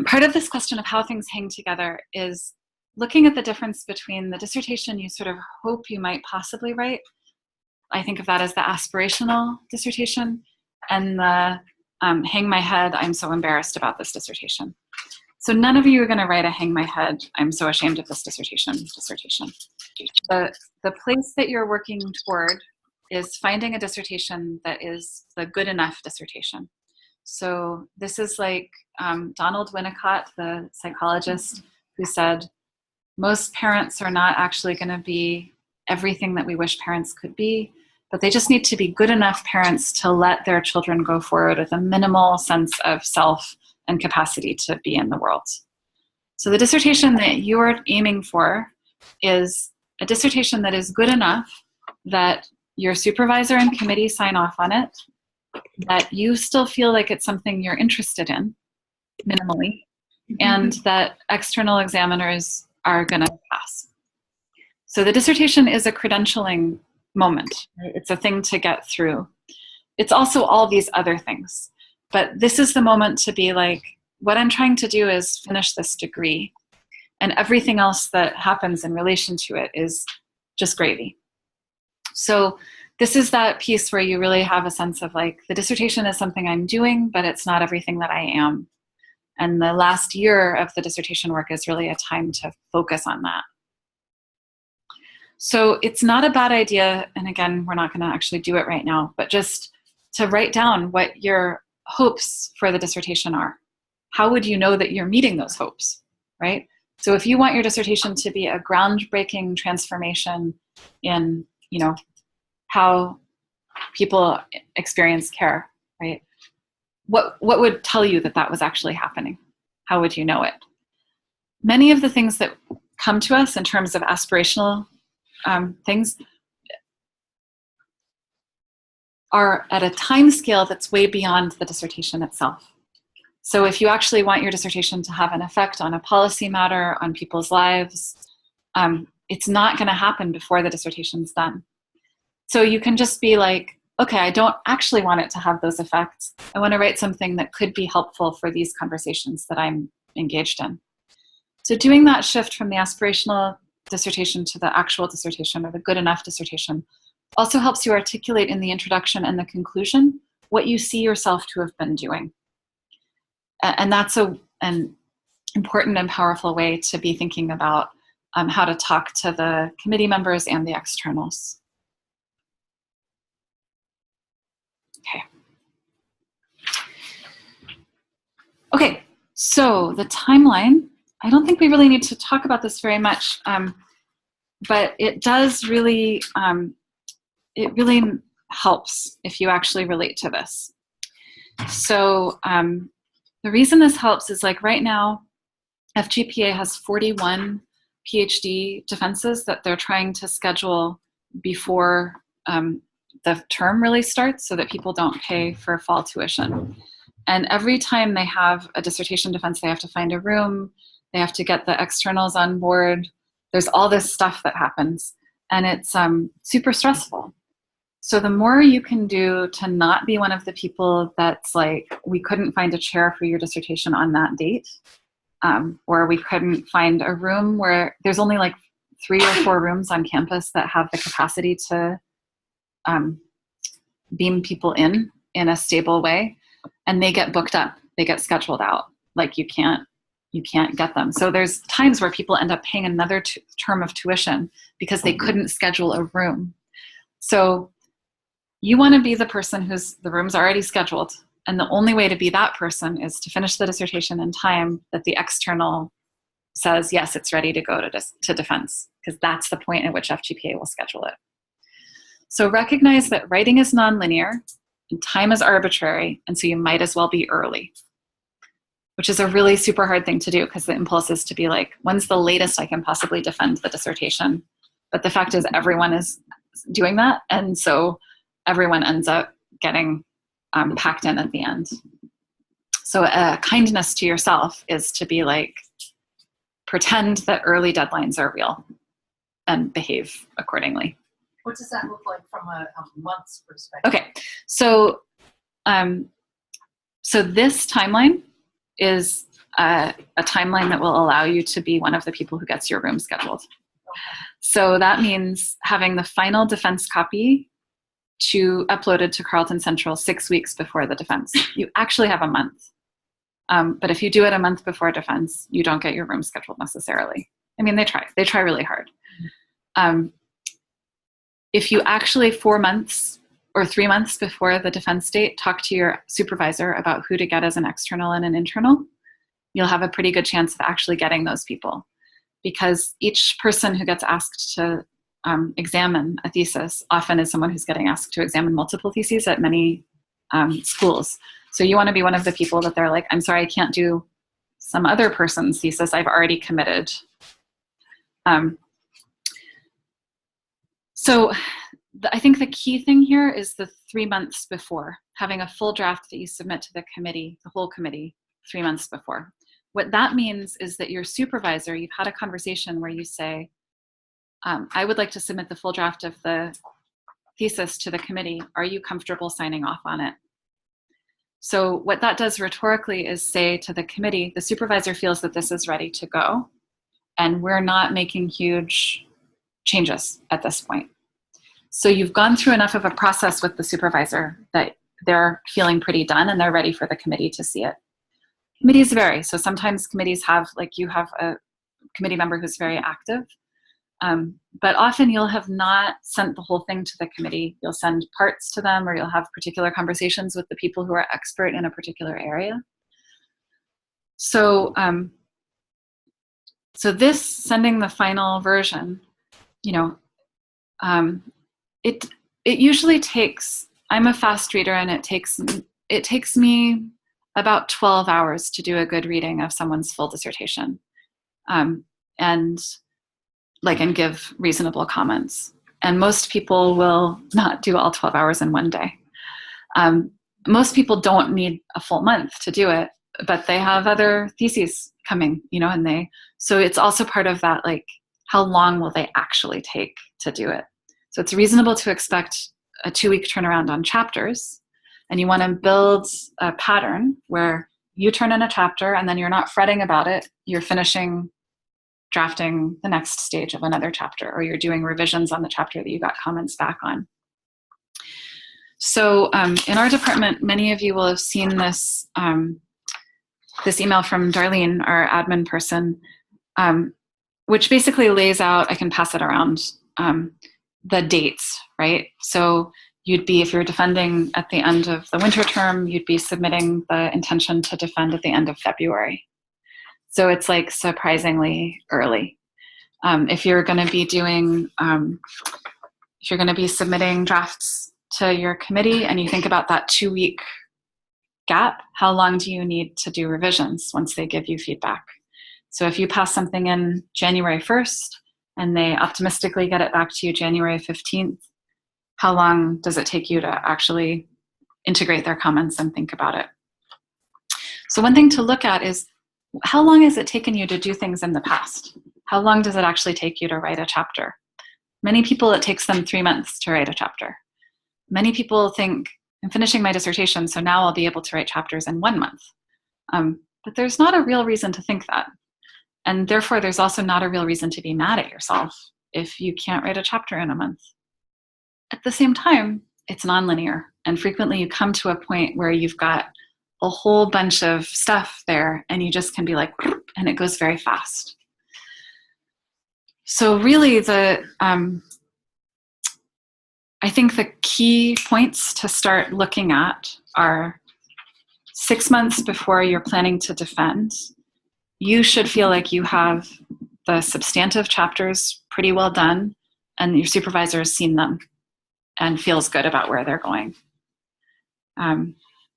Part of this question of how things hang together is looking at the difference between the dissertation you sort of hope you might possibly write. I think of that as the aspirational dissertation, and the hang my head, I'm so embarrassed about this dissertation. So none of you are going to write a hang my head, I'm so ashamed of this dissertation. The place that you're working toward is finding a dissertation that is the good enough dissertation. So this is like Donald Winnicott, the psychologist, who said, most parents are not actually going to be everything that we wish parents could be, but they just need to be good enough parents to let their children go forward with a minimal sense of self and capacity to be in the world. So the dissertation that you're aiming for is a dissertation that is good enough that your supervisor and committee sign off on it, that you still feel like it's something you're interested in, minimally, and that external examiners are going to pass. So the dissertation is a credentialing moment. Right? It's a thing to get through. It's also all these other things. But this is the moment to be like, what I'm trying to do is finish this degree, and everything else that happens in relation to it is just gravy. So this is that piece where you really have a sense of like, the dissertation is something I'm doing, but it's not everything that I am. And the last year of the dissertation work is really a time to focus on that. So it's not a bad idea, and again, we're not going to actually do it right now, but just to write down what your hopes for the dissertation are. How would you know that you're meeting those hopes, right? So if you want your dissertation to be a groundbreaking transformation in, how people experience care, right? What would tell you that that was actually happening? How would you know it? Many of the things that come to us in terms of aspirational things are at a time scale that's way beyond the dissertation itself. So if you actually want your dissertation to have an effect on a policy matter, on people's lives, it's not going to happen before the dissertation's done. So you can just be like, okay, I don't actually want it to have those effects. I want to write something that could be helpful for these conversations that I'm engaged in. So doing that shift from the aspirational dissertation to the actual dissertation, or the good enough dissertation, also helps you articulate in the introduction and the conclusion what you see yourself to have been doing. And that's an important and powerful way to be thinking about how to talk to the committee members and the externals. Okay, so the timeline, I don't think we really need to talk about this very much, but it does really, it really helps if you actually relate to this. So the reason this helps is like right now, FGPA has 41 PhD defenses that they're trying to schedule before the term really starts so that people don't pay for fall tuition. And every time they have a dissertation defense, they have to find a room, they have to get the externals on board. There's all this stuff that happens, and it's super stressful. So the more you can do to not be one of the people that's like, we couldn't find a chair for your dissertation on that date, or we couldn't find a room where there's only like 3 or 4 rooms on campus that have the capacity to beam people in a stable way, and they get booked up, they get scheduled out, like you can't get them. So there's times where people end up paying another term of tuition because they couldn't schedule a room. So you want to be the person whose the room's already scheduled, and the only way to be that person is to finish the dissertation in time that the external says, yes, it's ready to go to defense, because that's the point at which FGPA will schedule it. So recognize that writing is nonlinear and time is arbitrary, and so you might as well be early, which is a really super hard thing to do because the impulse is to be like, when's the latest I can possibly defend the dissertation? But the fact is everyone is doing that, and so everyone ends up getting packed in at the end. So a kindness to yourself is to be like, pretend that early deadlines are real and behave accordingly. What does that look like from a month's perspective? Okay, so so this timeline is a timeline that will allow you to be one of the people who gets your room scheduled. So that means having the final defense copy uploaded to Carleton Central 6 weeks before the defense. You actually have a month. But if you do it a month before defense, you don't get your room scheduled necessarily. I mean, they try really hard. If you actually 4 months or 3 months before the defense date talk to your supervisor about who to get as an external and an internal, you'll have a pretty good chance of actually getting those people, because each person who gets asked to examine a thesis often is someone who's getting asked to examine multiple theses at many schools. So you want to be one of the people that they're like, I'm sorry, I can't do some other person's thesis. I've already committed. So I think the key thing here is the 3 months before, having a full draft that you submit to the committee, the whole committee, 3 months before. What that means is that your supervisor, you've had a conversation where you say, I would like to submit the full draft of the thesis to the committee. Are you comfortable signing off on it? So what that does rhetorically is say to the committee, the supervisor feels that this is ready to go, and we're not making huge changes at this point. So you've gone through enough of a process with the supervisor that they're feeling pretty done and they're ready for the committee to see it. Committees vary. So sometimes committees have, like you have a committee member who's very active, but often you'll have not sent the whole thing to the committee. You'll send parts to them, or you'll have particular conversations with the people who are expert in a particular area. So, so this sending the final version, you know, it usually takes, I'm a fast reader, and it takes me about 12 hours to do a good reading of someone's full dissertation, and give reasonable comments. And most people will not do all 12 hours in one day. Most people don't need a full month to do it, but they have other theses coming, you know, and so it's also part of that, like, how long will they actually take to do it? So it's reasonable to expect a 2-week turnaround on chapters, and you want to build a pattern where you turn in a chapter and then you're not fretting about it. You're drafting the next stage of another chapter, or you're doing revisions on the chapter that you got comments back on. So in our department, many of you will have seen this, this email from Darlene, our admin person, which basically lays out, I can pass it around, the dates, right? So you'd be, if you're defending at the end of the winter term, you'd be submitting the intention to defend at the end of February. So it's like surprisingly early. If you're going to be doing, if you're going to be submitting drafts to your committee, and you think about that 2-week gap, how long do you need to do revisions once they give you feedback? So if you pass something in January 1st and they optimistically get it back to you January 15th, how long does it take you to actually integrate their comments and think about it? So one thing to look at is, how long has it taken you to do things in the past? How long does it actually take you to write a chapter? Many people, it takes them 3 months to write a chapter. Many people think, I'm finishing my dissertation, so now I'll be able to write chapters in 1 month. But there's not a real reason to think that. And therefore, there's also not a real reason to be mad at yourself if you can't write a chapter in a month. At the same time, it's nonlinear. And frequently you come to a point where you've got a whole bunch of stuff there, and you just can be like, and it goes very fast. So really I think the key points to start looking at are 6 months before you're planning to defend. You should feel like you have the substantive chapters pretty well done, and your supervisor has seen them and feels good about where they're going.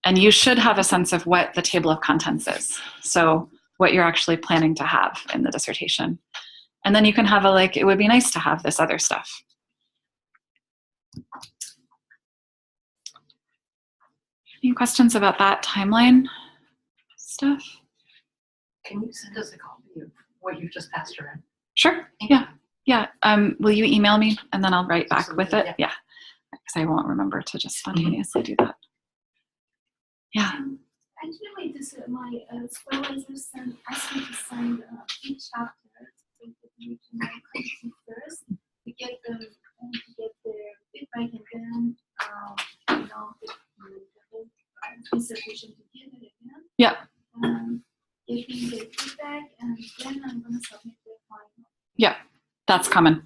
And you should have a sense of what the table of contents is. So what you're actually planning to have in the dissertation. And then you can have it would be nice to have this other stuff. Any questions about that timeline stuff? Can you send us a copy of what you've just passed around? Sure. Yeah. Yeah. Will you email me and then I'll write back with it? Yeah. Because I won't remember to just spontaneously do that. Yeah. Actually, my supervisor asked me to send each chapter to my committee first to get the feedback, and then the dissertation to give it again. Yeah. Getting the feedback, and then I'm going to submit the final. Yeah, that's common.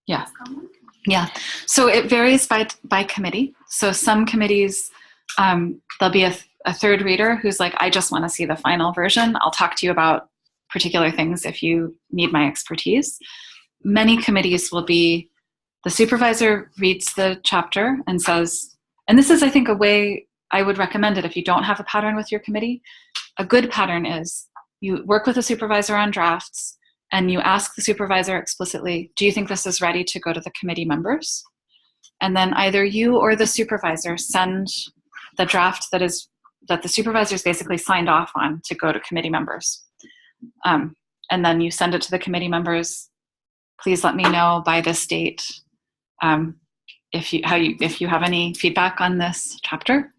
Yeah. That's common? Yeah. So it varies by committee. So some committees, there'll be a third reader who's like, I just want to see the final version. I'll talk to you about particular things if you need my expertise. Many committees will be the supervisor reads the chapter and says, and this is, I think, a way I would recommend it if you don't have a pattern with your committee. A good pattern is you work with a supervisor on drafts and you ask the supervisor explicitly, do you think this is ready to go to the committee members? And then either you or the supervisor send the draft that the supervisor's basically signed off on to go to committee members. And then you send it to the committee members. Please let me know by this date if you have any feedback on this chapter.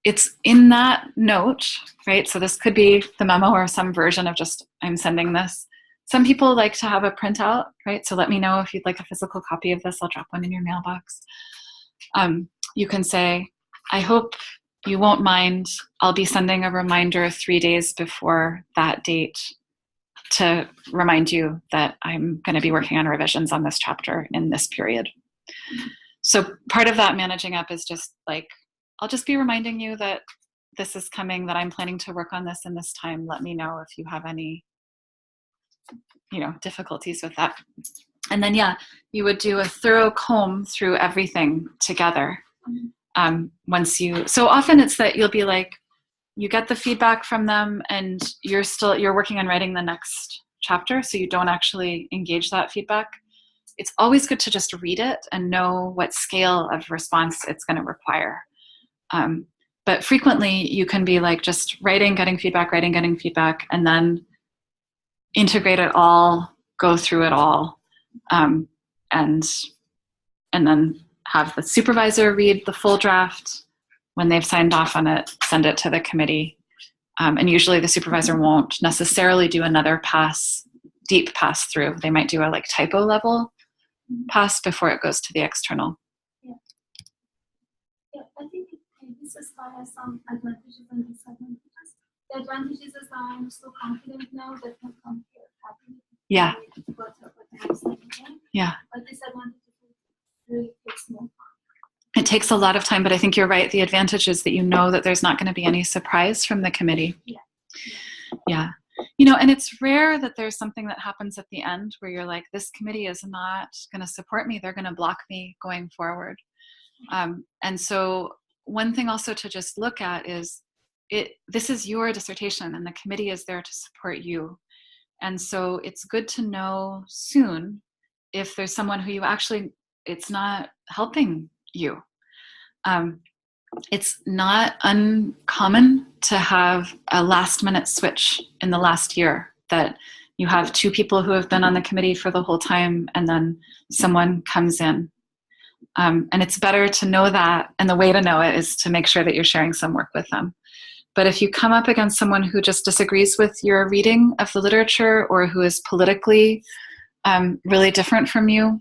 It's in that note, right? So this could be the memo or some version of just, I'm sending this. Some people like to have a printout, right? So let me know if you'd like a physical copy of this. I'll drop one in your mailbox. You can say, I hope you won't mind. I'll be sending a reminder 3 days before that date to remind you that I'm going to be working on revisions on this chapter in this period. So part of that managing up is just like, I'll just be reminding you that this is coming, that I'm planning to work on this in this time. Let me know if you have any, difficulties with that. And then, you would do a thorough comb through everything together. So often it's that you'll be like, you get the feedback from them and you're working on writing the next chapter. So you don't actually engage that feedback. It's always good to just read it and know what scale of response it's going to require. But frequently you can be like just writing, getting feedback, and then integrate it all, go through it all, and then have the supervisor read the full draft. When they've signed off on it, send it to the committee. And usually the supervisor won't necessarily do another deep pass through. They might do a typo level pass before it goes to the external. Yeah, I think this slide has some advantages and disadvantages. The advantages is that I'm so confident now that I can compare happily. Yeah. What I'm saying. Yeah. But disadvantages really takes more time. It takes a lot of time, but I think you're right. The advantage is that you know that there's not going to be any surprise from the committee. Yeah. And it's rare that there's something that happens at the end where you're like, this committee is not going to support me. They're going to block me going forward. And so one thing also to just look at is this is your dissertation and the committee is there to support you. And so it's good to know soon if there's someone who it's not helping you. It's not uncommon to have a last minute switch in the last year, that you have 2 people who have been on the committee for the whole time and then someone comes in. And it's better to know that, and the way to know it is to make sure that you're sharing some work with them. But if you come up against someone who just disagrees with your reading of the literature or who is politically really different from you,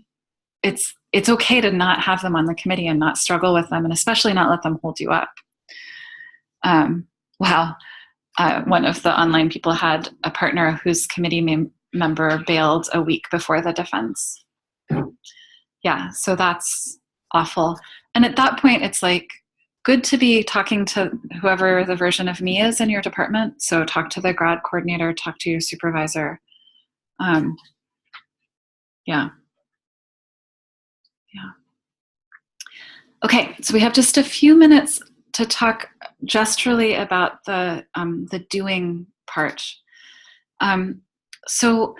it's okay to not have them on the committee and not struggle with them, and especially not let them hold you up. One of the online people had a partner whose committee member bailed a week before the defense. Yeah, so that's awful. And at that point, it's good to be talking to whoever the version of me is in your department. So talk to the grad coordinator, talk to your supervisor. Yeah. Okay, so we have just a few minutes to talk gesturally about the doing part. So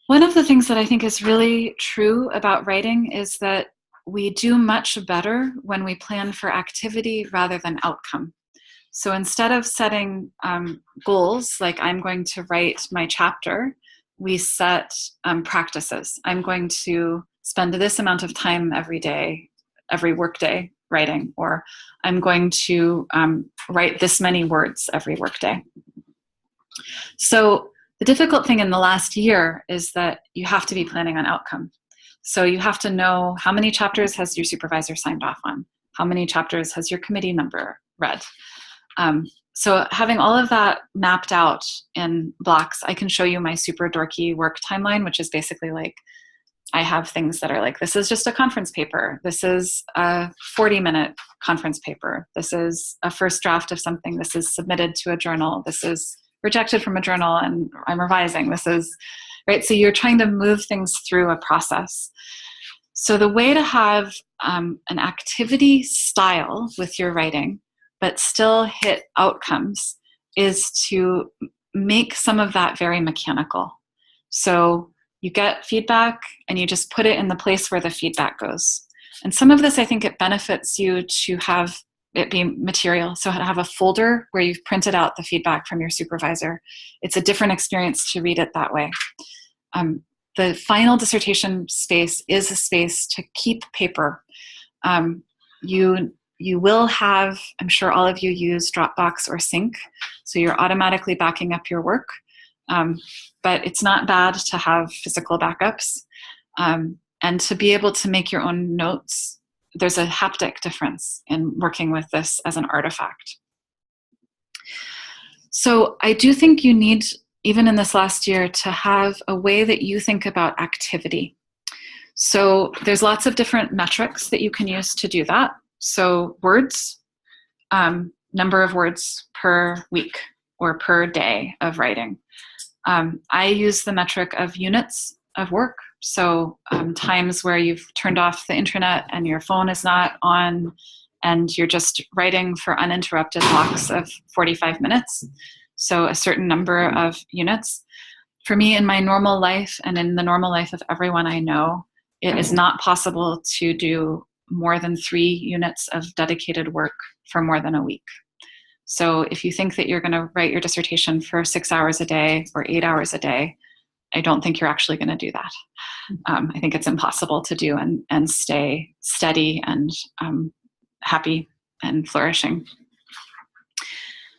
one of the things that I think is really true about writing is that we do much better when we plan for activity rather than outcome. So instead of setting goals, like I'm going to write my chapter, we set practices. I'm going to spend this amount of time every day, every work day, writing, or I'm going to write this many words every workday. So the difficult thing in the last year is that you have to be planning on outcome. So you have to know how many chapters has your supervisor signed off on, how many chapters has your committee member read. So having all of that mapped out in blocks, I can show you my super dorky work timeline, which is basically like, I have things that are like, this is just a conference paper. This is a 40-minute conference paper. This is a first draft of something. This is submitted to a journal. This is rejected from a journal and I'm revising. This is, right? So you're trying to move things through a process. So the way to have an activity style with your writing, but still hit outcomes, is to make some of that very mechanical. So you get feedback and you just put it in the place where the feedback goes. And some of this, I think it benefits you to have it be material. So to have a folder where you've printed out the feedback from your supervisor. It's a different experience to read it that way. The final dissertation space is a space to keep paper. You will have, I'm sure all of you use Dropbox or Sync, so you're automatically backing up your work. But it's not bad to have physical backups and to be able to make your own notes. There's a haptic difference in working with this as an artifact. So I do think you need, even in this last year, to have a way that you think about activity. So there's lots of different metrics that you can use to do that. So words, number of words per week or per day of writing. I use the metric of units of work. So times where you've turned off the internet and your phone is not on and you're just writing for uninterrupted blocks of 45 minutes. So a certain number of units. For me, in my normal life and in the normal life of everyone I know, it is not possible to do more than 3 units of dedicated work for more than a week. So if you think that you're going to write your dissertation for 6 hours a day or 8 hours a day, I don't think you're actually going to do that. I think it's impossible to do and stay steady and happy and flourishing.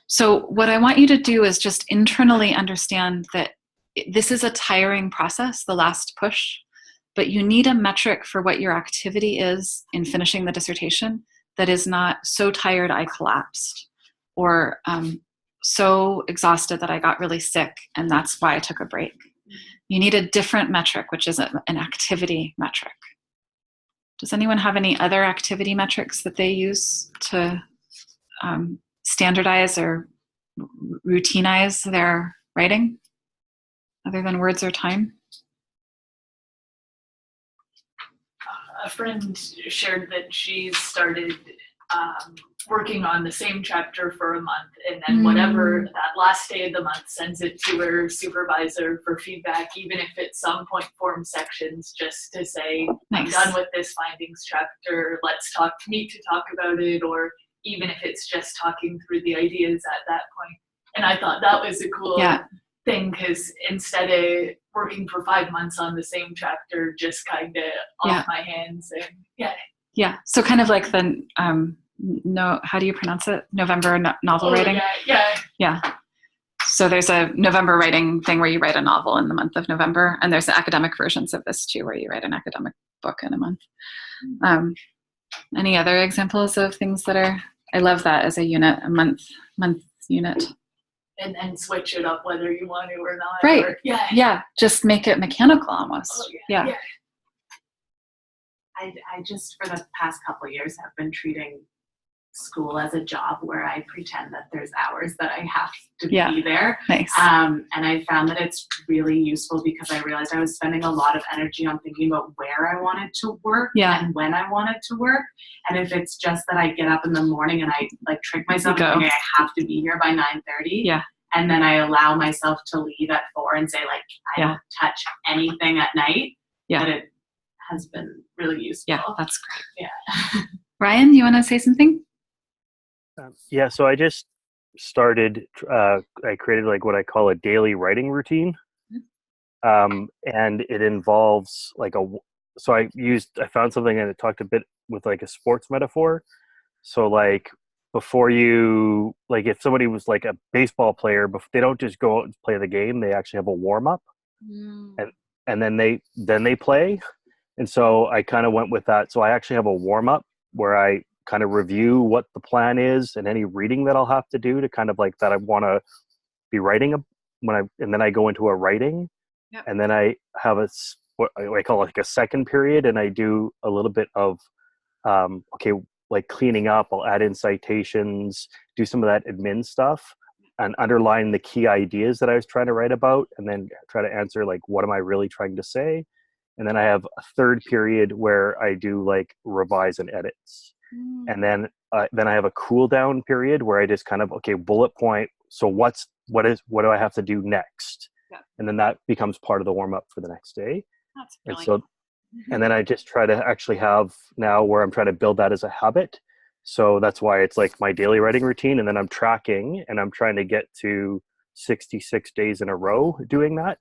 So what I want you to do is just internally understand that this is a tiring process, the last push, but you need a metric for what your activity is in finishing the dissertation that is not so tired I collapsed, or so exhausted that I got really sick and that's why I took a break. You need a different metric, which is an activity metric. Does anyone have any other activity metrics that they use to standardize or routinize their writing, other than words or time? A friend shared that she started working on the same chapter for a month, and then whatever that last day of the month sends it to her supervisor for feedback, even if it's some point form sections, just to say, Nice. I'm done with this findings chapter, let's meet to talk about it, or even if it's just talking through the ideas at that point. And I thought that was a cool thing, because instead of working for 5 months on the same chapter, just kind of off my hands. And Yeah, so kind of like the, how do you pronounce it? November novel writing? Yeah. So there's a November writing thing where you write a novel in the month of November, and there's academic versions of this too, where you write an academic book in a month. Any other examples of things that are, I love that as a unit, a month unit. And switch it up whether you want to or not. Right. Or, yeah, just make it mechanical almost. Oh, yeah. I just, for the past couple of years, have been treating school as a job where I pretend that there's hours that I have to be there. Nice. And I found that it's really useful because I realized I was spending a lot of energy on thinking about where I wanted to work and when I wanted to work. And if it's just that I get up in the morning and I like trick myself thinking I have to be here by 9:30. And then I allow myself to leave at 4 and say like, I don't touch anything at night. That it has been really useful. Yeah, that's great. Ryan, you want to say something? So I just started, I created like what I call a daily writing routine. And it involves like so I found something and it talked a bit with like a sports metaphor. So like before you, like if somebody was like a baseball player, they don't just go out and play the game. They actually have a warm up, and then they play. And so I kind of went with that. So I actually have a warm up where I kind of review what the plan is and any reading that I'll have to do to kind of like that I want to be writing and then I go into a writing. Yep. And then I have what I call like a second period, and I do a little bit of okay, like cleaning up. I'll add in citations, do some of that admin stuff, and underline the key ideas that I was trying to write about, and then try to answer like what am I really trying to say. And then I have a third period where I do like revise and edits. And then I have a cool down period where I just kind of, okay, bullet point. So what do I have to do next? Yeah. And then that becomes part of the warm up for the next day. That's And brilliant. so, and then I just try to actually have now where I'm trying to build that as a habit. So that's why it's like my daily writing routine. And then I'm tracking and I'm trying to get to 66 days in a row doing that.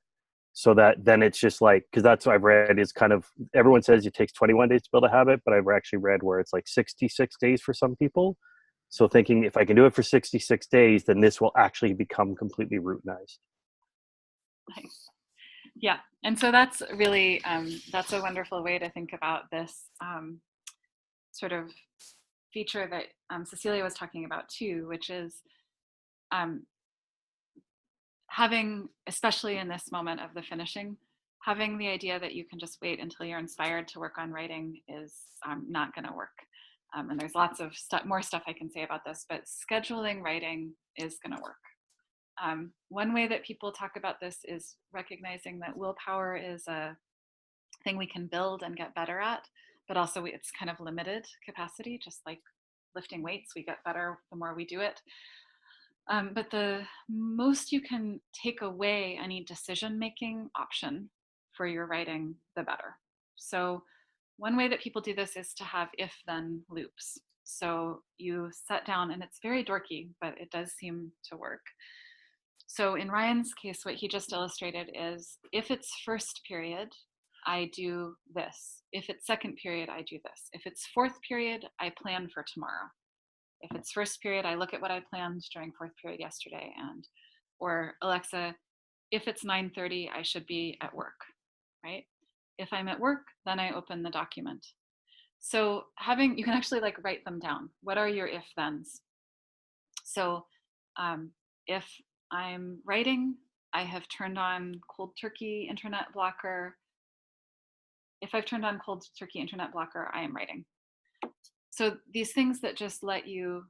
So that then it's just like, because that's what I've read is kind of, everyone says it takes 21 days to build a habit, but I've actually read where it's like 66 days for some people. So thinking if I can do it for 66 days, then this will actually become completely routinized. Nice. Yeah. And so that's really, that's a wonderful way to think about this sort of feature that Cecilia was talking about too, which is having, especially in this moment of the finishing, having the idea that you can just wait until you're inspired to work on writing is not going to work. And there's lots of more stuff I can say about this, but scheduling writing is going to work. One way that people talk about this is recognizing that willpower is a thing we can build and get better at, but also it's kind of limited capacity, just like lifting weights, we get better the more we do it. But the most you can take away any decision-making option for your writing, the better. So one way that people do this is to have if-then loops. So you set down, and it's very dorky, but it does seem to work. So in Ryan's case, what he just illustrated is if it's first period, I do this. If it's second period, I do this. If it's fourth period, I plan for tomorrow. If it's first period, I look at what I planned during fourth period yesterday, or Alexa, if it's 9:30, I should be at work, right? If I'm at work, then I open the document. So you can actually like write them down. What are your if-thens? So if I'm writing, I have turned on cold turkey internet blocker. If I've turned on cold turkey internet blocker, I am writing. So these things that just let you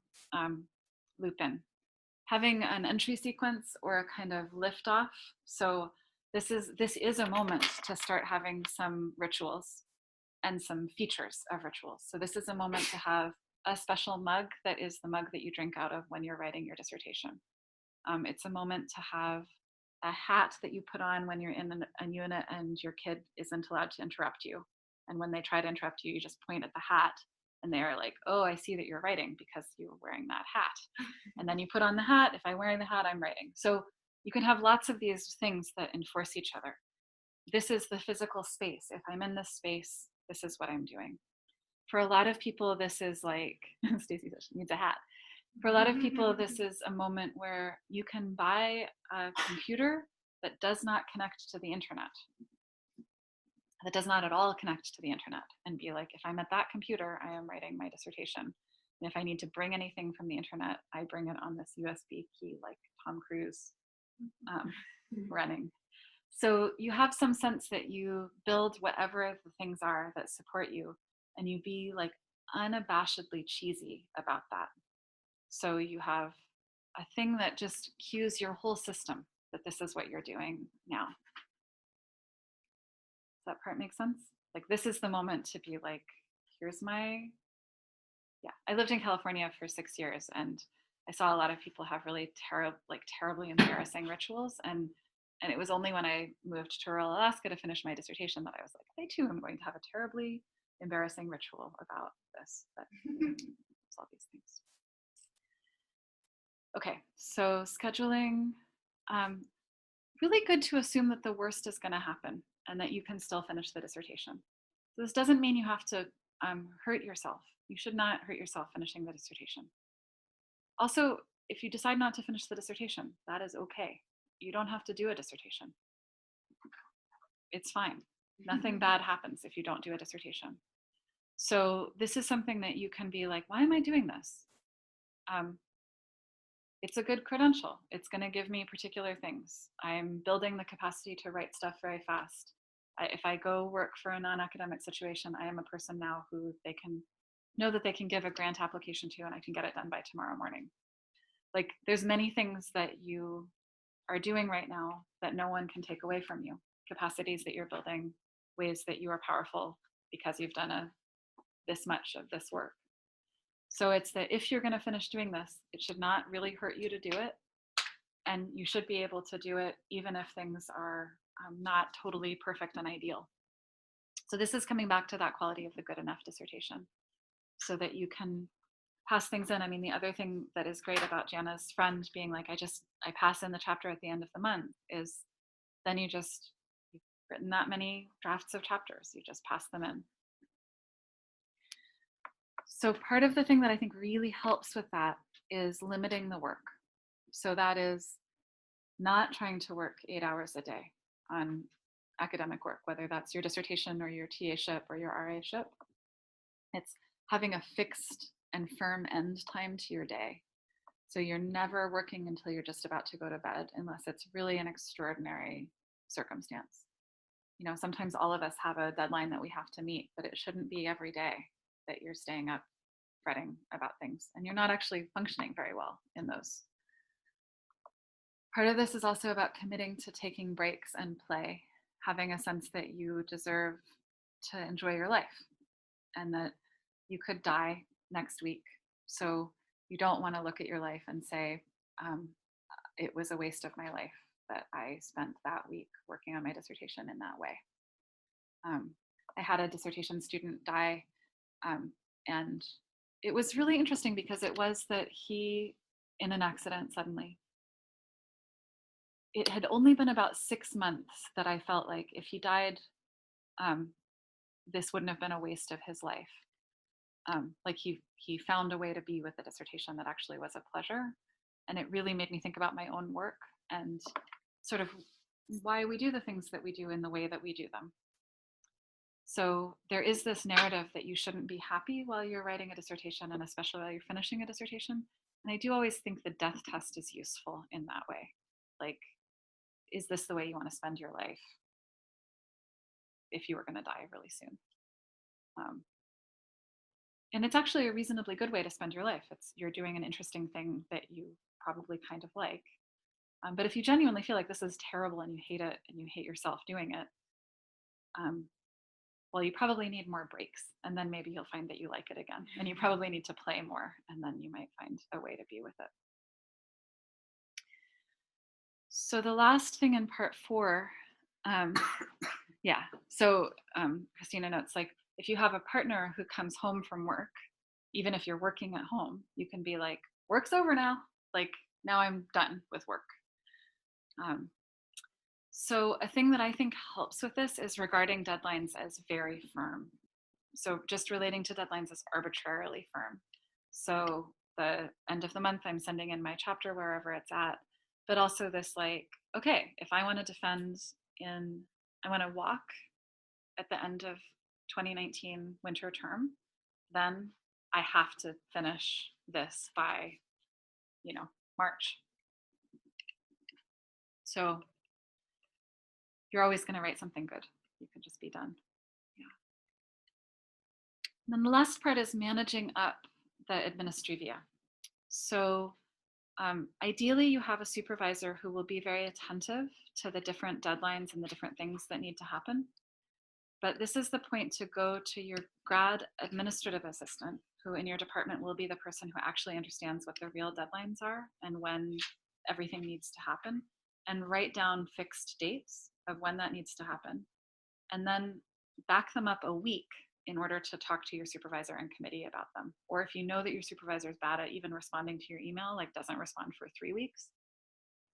loop in. Having an entry sequence or a kind of lift off. So this is a moment to start having some rituals and some features of rituals. So this is a moment to have a special mug that is the mug that you drink out of when you're writing your dissertation. It's a moment to have a hat that you put on when you're in a unit and your kid isn't allowed to interrupt you. And when they try to interrupt you, you just point at the hat and they're like, oh, I see that you're writing because you're wearing that hat. And then you put on the hat. If I'm wearing the hat, I'm writing. So you can have lots of these things that enforce each other. This is the physical space. If I'm in this space, this is what I'm doing. For a lot of people, this is like, Stacey says she needs a hat. For a lot of people, this is a moment where you can buy a computer that does not connect to the internet, that does not at all connect to the internet, and be like, if I'm at that computer, I am writing my dissertation. And if I need to bring anything from the internet, I bring it on this USB key like Tom Cruise running. So you have some sense that you build whatever the things are that support you, and you be like unabashedly cheesy about that. So you have a thing that just cues your whole system that this is what you're doing now. Does that part make sense? Like this is the moment to be like, here's I lived in California for 6 years, and I saw a lot of people have really terribly embarrassing rituals. And it was only when I moved to rural Alaska to finish my dissertation that I was like, I too am going to have a terribly embarrassing ritual about this. But all these things. Okay, so scheduling, really good to assume that the worst is going to happen and that you can still finish the dissertation. So this doesn't mean you have to hurt yourself. You should not hurt yourself finishing the dissertation. Also, if you decide not to finish the dissertation, that is okay. You don't have to do a dissertation. It's fine. Nothing bad happens if you don't do a dissertation. So this is something that you can be like, why am I doing this? It's a good credential. It's going to give me particular things. I'm building the capacity to write stuff very fast. If I go work for a non-academic situation, I am a person now who they can know that they can give a grant application to, and I can get it done by tomorrow morning. Like, there's many things that you are doing right now that no one can take away from you. Capacities that you're building, ways that you are powerful because you've done this much of this work. So it's that if you're going to finish doing this, it should not really hurt you to do it. And you should be able to do it even if things are not totally perfect and ideal. So this is coming back to that quality of the good enough dissertation, so that you can pass things in. I mean, the other thing that is great about Jana's friend being like, I pass in the chapter at the end of the month, is then you've written that many drafts of chapters, you just pass them in. So part of the thing that I think really helps with that is limiting the work. So that is not trying to work 8 hours a day on academic work, whether that's your dissertation or your TA-ship or your RA-ship. It's having a fixed and firm end time to your day. So you're never working until you're just about to go to bed, unless it's really an extraordinary circumstance. You know, sometimes all of us have a deadline that we have to meet, but it shouldn't be every day that you're staying up fretting about things, and you're not actually functioning very well in those. Part of this is also about committing to taking breaks and play, having a sense that you deserve to enjoy your life and that you could die next week. So you don't want to look at your life and say, it was a waste of my life that I spent that week working on my dissertation in that way. I had a dissertation student die, and it was really interesting because it was that he, in an accident suddenly, it had only been about 6 months that I felt like if he died, this wouldn't have been a waste of his life. Like he found a way to be with the dissertation that actually was a pleasure. And it really made me think about my own work and sort of why we do the things that we do in the way that we do them. So there is this narrative that you shouldn't be happy while you're writing a dissertation, and especially while you're finishing a dissertation. And I do always think the death test is useful in that way. Like, is this the way you want to spend your life if you were going to die really soon? And it's actually a reasonably good way to spend your life. You're doing an interesting thing that you probably kind of like. But if you genuinely feel like this is terrible and you hate it and you hate yourself doing it, well, you probably need more breaks, and then maybe you'll find that you like it again. And you probably need to play more, and then you might find a way to be with it. So the last thing in part 4, yeah, so Christina notes, like, if you have a partner who comes home from work, even if you're working at home, you can be like, work's over now. Like, now I'm done with work. So a thing that I think helps with this is regarding deadlines as very firm. So just relating to deadlines as arbitrarily firm. So the end of the month, I'm sending in my chapter wherever it's at, but also this like, okay, if I want to I want to walk at the end of 2019 winter term, then I have to finish this by, March. So you're always going to write something good. You can just be done. Yeah. And then the last part is managing up the administrivia. So ideally, you have a supervisor who will be very attentive to the different deadlines and the different things that need to happen. But this is the point to go to your grad administrative assistant, who in your department will be the person who actually understands what the real deadlines are and when everything needs to happen, and write down fixed dates of when that needs to happen, and then back them up a week in order to talk to your supervisor and committee about them. Or if you know that your supervisor is bad at even responding to your email, like doesn't respond for 3 weeks,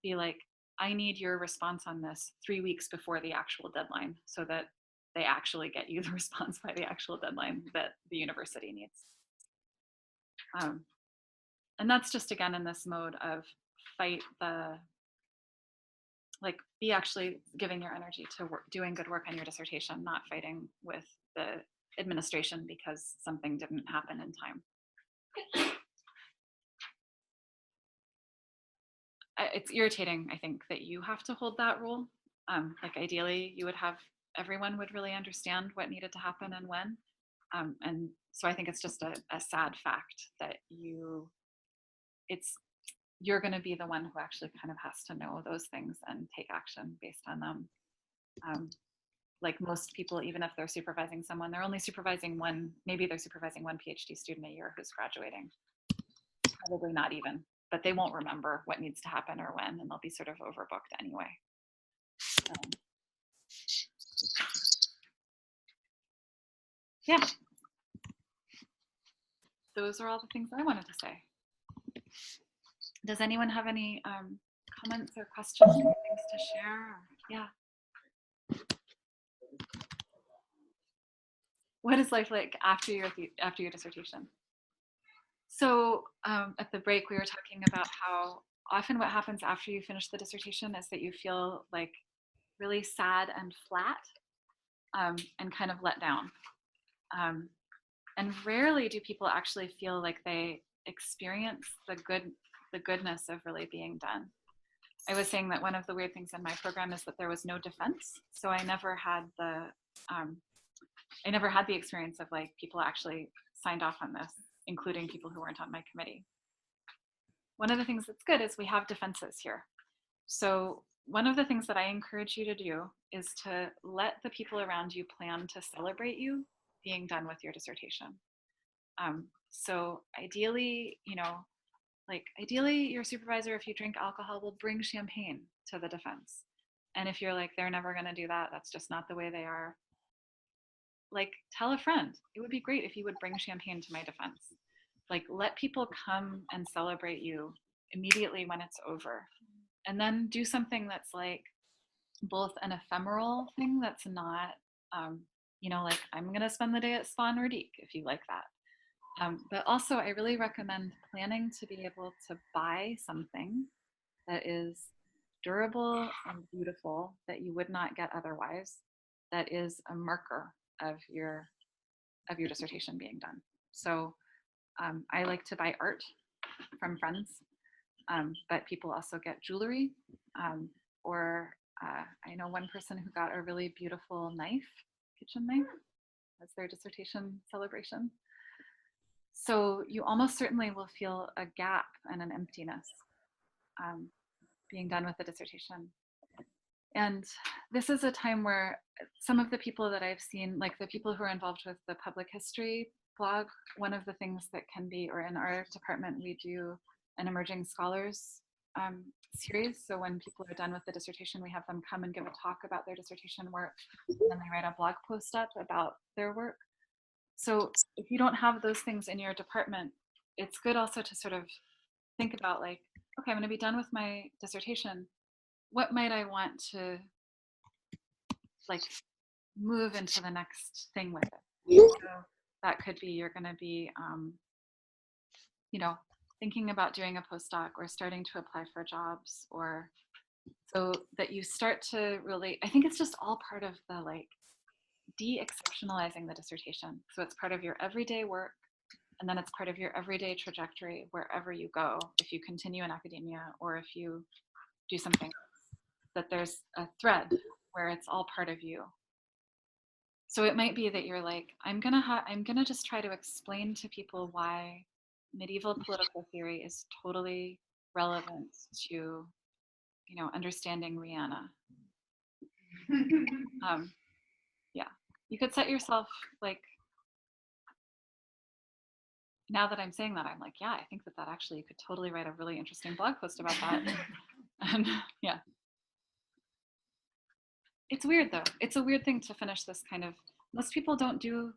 be like, I need your response on this 3 weeks before the actual deadline so that they actually get you the response by the actual deadline that the university needs. And that's just, again, in this mode of fight the, like, be actually giving your energy to work, doing good work on your dissertation, not fighting with the administration because something didn't happen in time. It's irritating, I think, that you have to hold that role. Like, ideally, you would have, everyone would really understand what needed to happen and when. And so I think it's just a sad fact that you're going to be the one who actually kind of has to know those things and take action based on them. Like most people, even if they're supervising someone, they're only supervising one, maybe they're supervising one PhD student a year who's graduating. Probably not even, but they won't remember what needs to happen or when, and they'll be sort of overbooked anyway. Yeah. Those are all the things I wanted to say. Does anyone have any comments or questions or things to share? Yeah. What is life like after your dissertation? So at the break, we were talking about how often what happens after you finish the dissertation is that you feel like really sad and flat and kind of let down. And rarely do people actually feel like they experience the goodness of really being done. I was saying that one of the weird things in my program is that there was no defense, so I never had the experience of like people actually signed off on this, including people who weren't on my committee. One of the things that's good is we have defenses here. So one of the things that I encourage you to do is to let the people around you plan to celebrate you being done with your dissertation. So ideally, ideally your supervisor, if you drink alcohol, will bring champagne to the defense. And if you're like, they're never gonna do that, that's just not the way they are, like, tell a friend. It would be great if you would bring champagne to my defense. Like, let people come and celebrate you immediately when it's over. And then do something that's like both an ephemeral thing that's not, like, I'm going to spend the day at Spa Nordique if you like that. But also, I really recommend planning to be able to buy something that is durable and beautiful that you would not get otherwise, that is a marker of your dissertation being done. So I like to buy art from friends, but people also get jewelry, or I know one person who got a really beautiful knife, kitchen knife, as their dissertation celebration. So you almost certainly will feel a gap and an emptiness being done with the dissertation. And this is a time where some of the people that I've seen, like the people who are involved with the public history blog, one of the things that can be, or in our department, we do an emerging scholars series. So when people are done with the dissertation, we have them come and give a talk about their dissertation work, and then they write a blog post up about their work. So if you don't have those things in your department, it's good also to sort of think about like, okay, I'm going to be done with my dissertation. What might I want to like move into the next thing with it? So that could be you're going to be, thinking about doing a postdoc or starting to apply for jobs, or so that you start to really, I think it's just all part of the like de-exceptionalizing the dissertation. So it's part of your everyday work, and then it's part of your everyday trajectory wherever you go, if you continue in academia or if you do something else, that there's a thread where it's all part of you. So it might be that you're like, I'm gonna just try to explain to people why medieval political theory is totally relevant to, understanding Rihanna. Yeah, you could set yourself like, now that I'm saying that, I'm like, yeah, I think that actually, you could totally write a really interesting blog post about that. And yeah. It's weird though. It's a weird thing to finish this kind of, most people don't do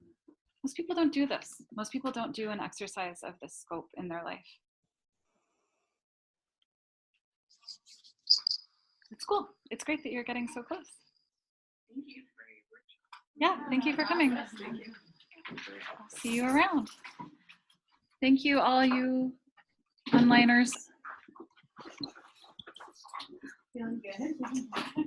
this. Most people don't do an exercise of this scope in their life. It's cool. It's great that you're getting so close. Thank you for your workshop. Yeah, thank you for coming. I'll see you around. Thank you, all you one-liners. Feeling good.